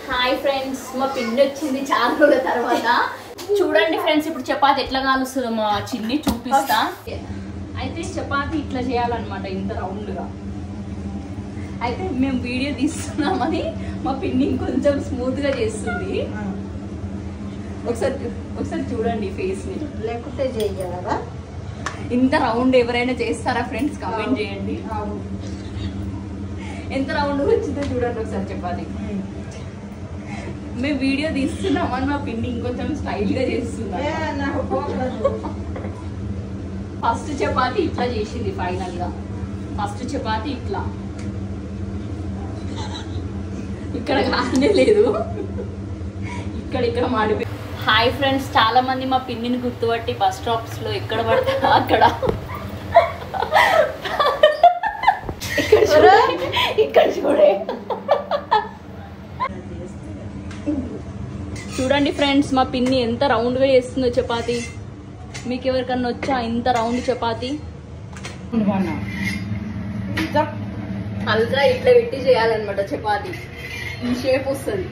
Hi friends, మా పిన్ని వచ్చింది చాలా రోజుల తర్వాత. చూడండి ఫ్రెండ్స్, ఇప్పుడు చపాతి ఎట్లా కాలుస్తుందో మా చిన్ని చూపిస్తా. అయితే చపాతి ఇట్లా చేయాలన్నమాట, ఇంత రౌండ్గా. అయితే మేము వీడియో తీస్తున్నామని మా పిన్ని కొంచెం స్మూత్గా చేస్తుంది. ఒకసారి చూడండి ఫేస్ ని. లేకుంటే చెయ్యాలా? ఇంత రౌండ్ ఎవరైనా చేస్తారా ఫ్రెండ్స్? కామెంట్ చేయండి. ఎంత రౌండ్ వచ్చిందో చూడండి ఒకసారి చపాతి. మేము వీడియో తీస్తున్నామని మా పిన్ని ఇంకొంచెం స్టైల్ గా చేస్తున్నా. ఫస్ట్ చపాతి ఇట్లా చేసింది. ఫైనల్ గా ఫస్ట్ చపాతి ఇట్లా, ఇక్కడ కానే లేదు, ఇక్కడ మాడిపోయి. హాయ్ ఫ్రెండ్స్, చాలా మంది మా పిన్నిని గుర్తుపట్టి బస్ స్టాప్స్ లో ఎక్కడ పడతా అక్కడ ఇక్కడ చూడండి ఫ్రెండ్స్, మా పిన్ని ఎంత రౌండ్ గా చేస్తుందో చపాతి. మీకు ఎవరికన్నా వచ్చా ఇంత రౌండ్ చపాతి? అల్ట్రా ఇట్లా పెట్టి చేయాలన్నమాట చపాతి. ఈ షేప్ వస్తుంది.